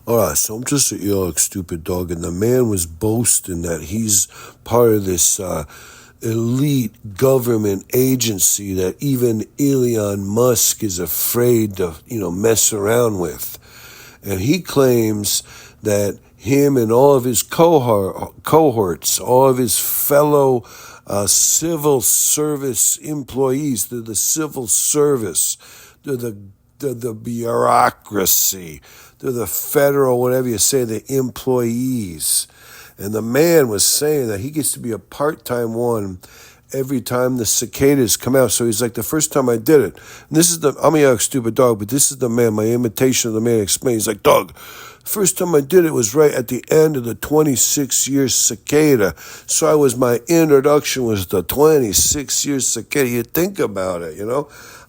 All right, so I'm just an Eeyore, stupid dog, and the man was boasting that he's part of this elite government agency that even Elon Musk is afraid to, mess around with. And he claims that him and all of his cohorts, all of his fellow civil service employees, they're the civil service, they're the bureaucracy, they're the federal, whatever you say, the employees. And the man was saying that he gets to be a part-time one every time the cicadas come out. So he's like, the first time I did it, and this is I'm a stupid dog, but this is the man, my imitation of the man explained. He's like, dog, first time I did it was right at the end of the 26-year cicada. So my introduction was the 26-year cicada. You think about it,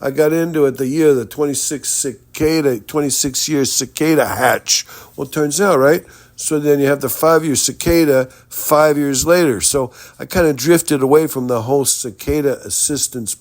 I got into it the year the 26-year cicada hatch. Well, it turns out, right? So then you have the 5-year cicada 5 years later. So I kind of drifted away from the whole cicada assistance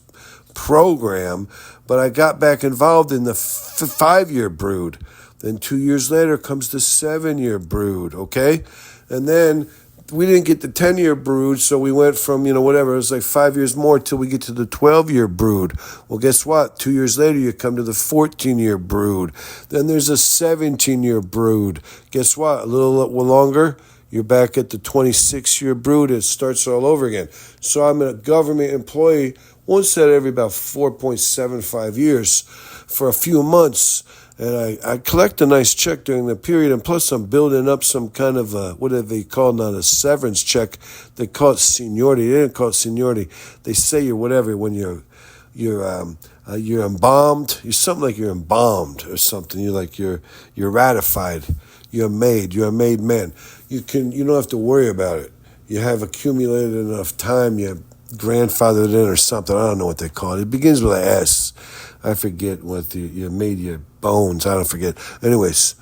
program, but I got back involved in the 5-year brood. Then 2 years later comes the 7-year brood, okay? And then we didn't get the 10-year brood, so we went from, whatever, it was like 5 years more till we get to the 12-year brood. Well, guess what? 2 years later, you come to the 14-year brood. Then there's a 17-year brood. Guess what? A little longer, you're back at the 26-year brood. It starts all over again. So I'm a government employee, once said every about 4.75 years for a few months. And I collect a nice check during the period, and plus I'm building up some kind of what do they call, not a severance check. They call it seniority. They didn't call it seniority. They say you're whatever when you're embalmed. You're something like you're embalmed or something. You're ratified. You're a made man. You don't have to worry about it. You have accumulated enough time. You grandfathered in or something. I don't know what they call it. It begins with an S. I forget what you made your bones. I don't forget. Anyways,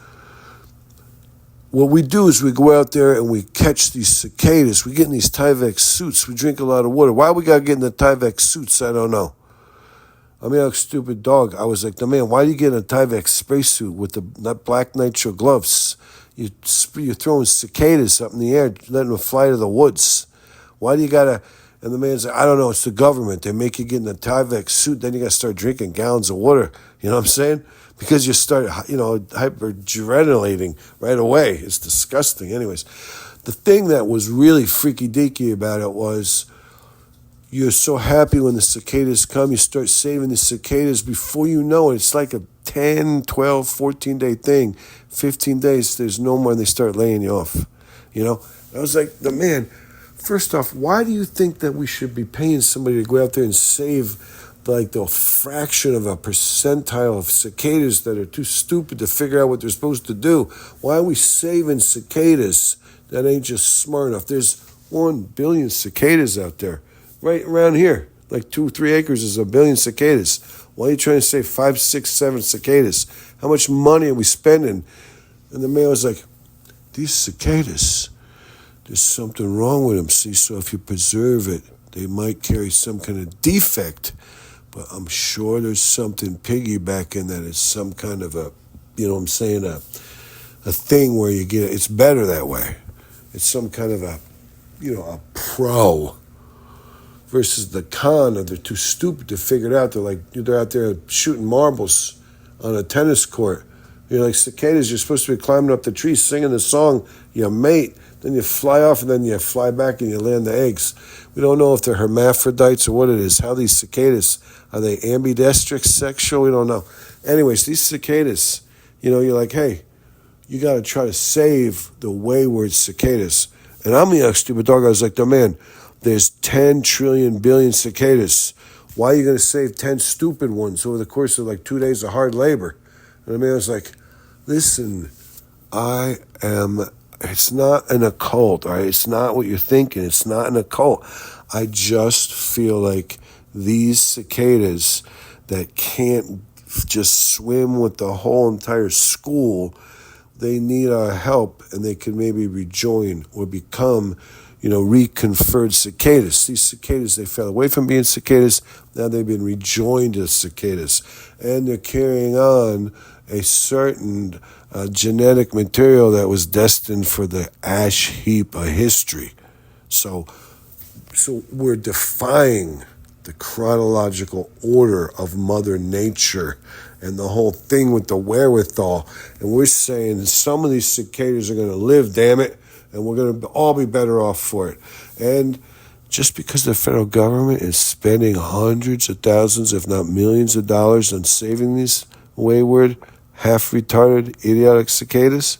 what we do is we go out there and we catch these cicadas. We get in these Tyvek suits. We drink a lot of water. Why we got to get in the Tyvek suits? I don't know. I mean, like a stupid dog. I was like, the man, why do you get in a Tyvek spray suit with the black nitrile gloves? You're throwing cicadas up in the air, letting them fly to the woods. Why do you got to... And the man's like, I don't know, it's the government. They make you get in a Tyvek suit, then you got to start drinking gallons of water. You know what I'm saying? Because you start, hyper-adrenalating right away. It's disgusting. Anyways, the thing that was really freaky-deaky about it was you're so happy when the cicadas come. You start saving the cicadas. Before you know it, it's like a 10, 12, 14-day thing. 15 days, there's no more, and they start laying you off. I was like, the man... First off, why do you think that we should be paying somebody to go out there and save like the fraction of a percentile of cicadas that are too stupid to figure out what they're supposed to do? Why are we saving cicadas that ain't just smart enough? There's 1 billion cicadas out there right around here. Like 2-3 acres is 1 billion cicadas. Why are you trying to save 5, 6, 7 cicadas? How much money are we spending? And the man was like, these cicadas... There's something wrong with them, see? So if you preserve it, they might carry some kind of defect. But I'm sure there's something piggybacking that is some kind of a thing where you get it. It's better that way. It's some kind of a pro versus the con, or they're too stupid to figure it out. They're out there shooting marbles on a tennis court. Like cicadas, you're supposed to be climbing up the tree, singing the song, your mate. Then you fly off, and then you fly back, and you land the eggs. We don't know if they're hermaphrodites or what it is. How these cicadas, are they ambidextrous, sexual? We don't know. Anyways, these cicadas, you're like, hey, you got to try to save the wayward cicadas. And I'm the stupid dog. I was like, man, there's 10 trillion billion cicadas. Why are you going to save 10 stupid ones over the course of like 2 days of hard labor? And the man was like, listen, it's not an occult, all right? It's not what you're thinking. It's not an occult. I just feel like these cicadas that can't just swim with the whole entire school, they need our help, and they can maybe rejoin or become, reconferred cicadas. These cicadas, they fell away from being cicadas. Now they've been rejoined as cicadas, and they're carrying on a certain genetic material that was destined for the ash heap of history. So we're defying the chronological order of Mother Nature and the whole thing with the wherewithal. And we're saying some of these cicadas are going to live, damn it, and we're going to all be better off for it. And just because the federal government is spending hundreds of thousands, if not millions of dollars on saving these wayward, half-retarded, idiotic cicadas,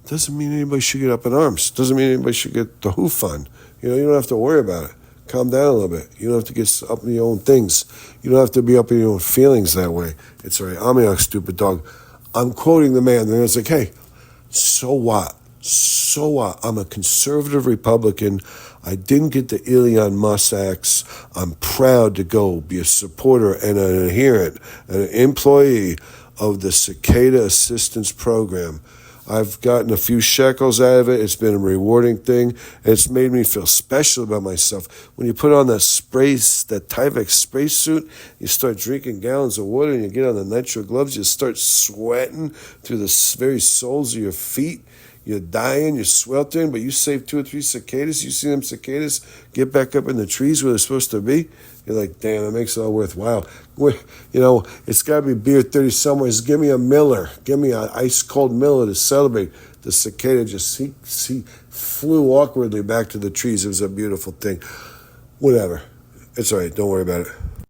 doesn't mean anybody should get up in arms. Doesn't mean anybody should get the hoof on. You don't have to worry about it. Calm down a little bit. You don't have to get up in your own things. You don't have to be up in your own feelings that way. It's all right. I'm a stupid dog. I'm quoting the man. And it's like, hey, so what? So what? I'm a conservative Republican. I didn't get the Elon Musk acts. I'm proud to go be a supporter and an adherent and an employee of the Cicada Assistance Program. I've gotten a few shekels out of it. It's been a rewarding thing. It's made me feel special about myself. When you put on that Tyvek spray suit, you start drinking gallons of water and you get on the nitro gloves, you start sweating through the very soles of your feet. You're dying, you're sweltering, but you save 2 or 3 cicadas. You see them cicadas get back up in the trees where they're supposed to be. You're like, damn, it makes it all worthwhile. It's got to be beer 30 somewhere. Give me a Miller. Give me an ice-cold Miller to celebrate. The cicada he flew awkwardly back to the trees. It was a beautiful thing. Whatever. It's all right. Don't worry about it.